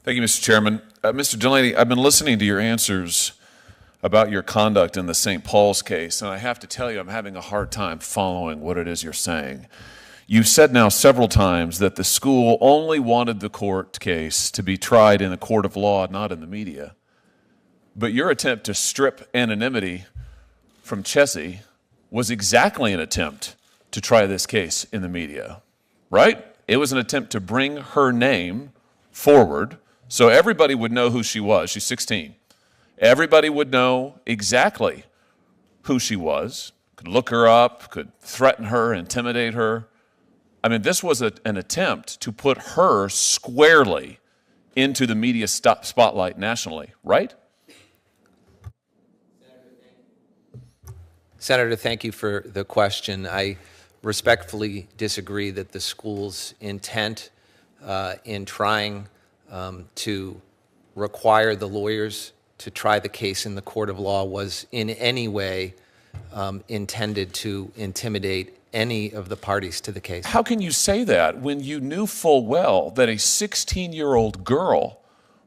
Thank you, Mr. Chairman. Mr. Delaney, I've been listening to your answers about your conduct in the St. Paul's case, and I have to tell you I'm having a hard time following what it is you're saying. You've said now several times that the school only wanted the court case to be tried in a court of law, not in the media. But your attempt to strip anonymity from Chessie was exactly an attempt to try this case in the media, right? It was an attempt to bring her name forward so everybody would know who she was. She's 16. Everybody would know exactly who she was, could look her up, could threaten her, intimidate her. I mean, this was an attempt to put her squarely into the media spotlight nationally, right? Senator, thank you for the question. I respectfully disagree that the school's intent in trying to require the lawyers to try the case in the court of law was in any way intended to intimidate any of the parties to the case. How can you say that when you knew full well that a 16-year-old girl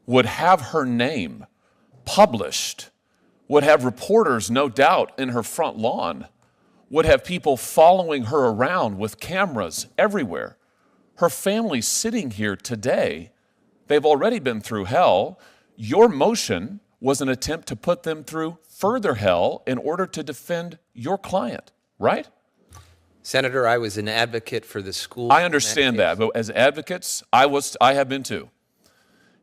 would have her name published, would have reporters, no doubt, in her front lawn, would have people following her around with cameras everywhere? Her family's sitting here today. They've already been through hell. Your motion was an attempt to put them through further hell in order to defend your client, right? Senator, I was an advocate for the school. I understand that, but as advocates, I have been too.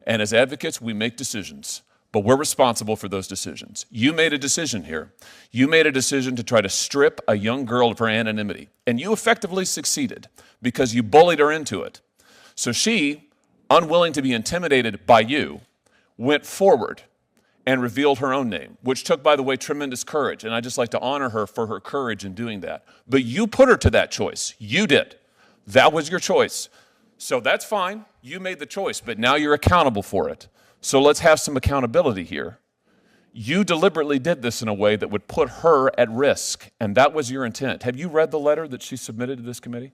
And as advocates, we make decisions, but we're responsible for those decisions. You made a decision here. You made a decision to try to strip a young girl of her anonymity, and you effectively succeeded because you bullied her into it. So she, unwilling to be intimidated by you, went forward and revealed her own name, which took, by the way, tremendous courage. And I'd just like to honor her for her courage in doing that. But you put her to that choice. You did. That was your choice. So that's fine. You made the choice, but now you're accountable for it. So let's have some accountability here. You deliberately did this in a way that would put her at risk, and that was your intent. Have you read the letter that she submitted to this committee?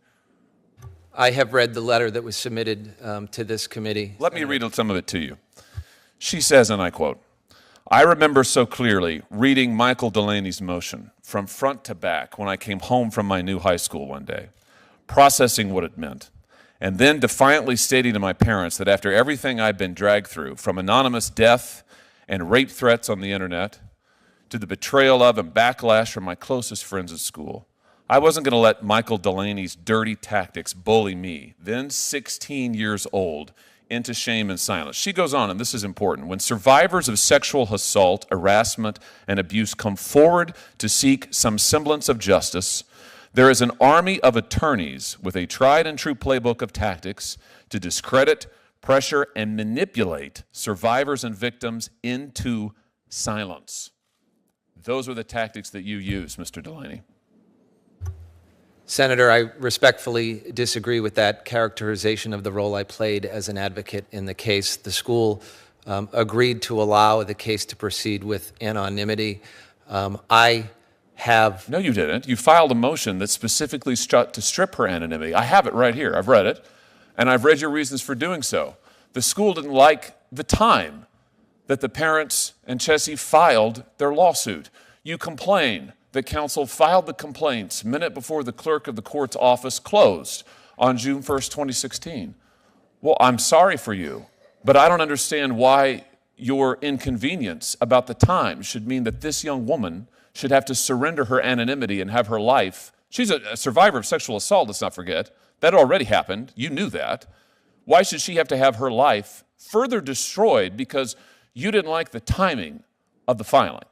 I have read the letter that was submitted to this committee. Let me read some of it to you. She says, and I quote, "I remember so clearly reading Michael Delaney's motion from front to back when I came home from my new high school one day, processing what it meant, and then defiantly stating to my parents that after everything I'd been dragged through, from anonymous death and rape threats on the internet to the betrayal of and backlash from my closest friends at school, I wasn't going to let Michael Delaney's dirty tactics bully me, then 16 years old, into shame and silence." She goes on, and this is important. "When survivors of sexual assault, harassment, and abuse come forward to seek some semblance of justice, there is an army of attorneys with a tried and true playbook of tactics to discredit, pressure, and manipulate survivors and victims into silence." Those were the tactics that you used, Mr. Delaney. Senator, I respectfully disagree with that characterization of the role I played as an advocate in the case. The school agreed to allow the case to proceed with anonymity. I have... No, you didn't. You filed a motion that specifically to strip her anonymity. I have it right here. I've read it, and I've read your reasons for doing so. The school didn't like the time that the parents and Chessie filed their lawsuit. You complain that counsel filed the complaints minute before the clerk of the court's office closed on June 1st, 2016. Well, I'm sorry for you, but I don't understand why your inconvenience about the time should mean that this young woman should have to surrender her anonymity and have her life. She's a survivor of sexual assault, let's not forget. That already happened. You knew that. Why should she have to have her life further destroyed because you didn't like the timing of the filing?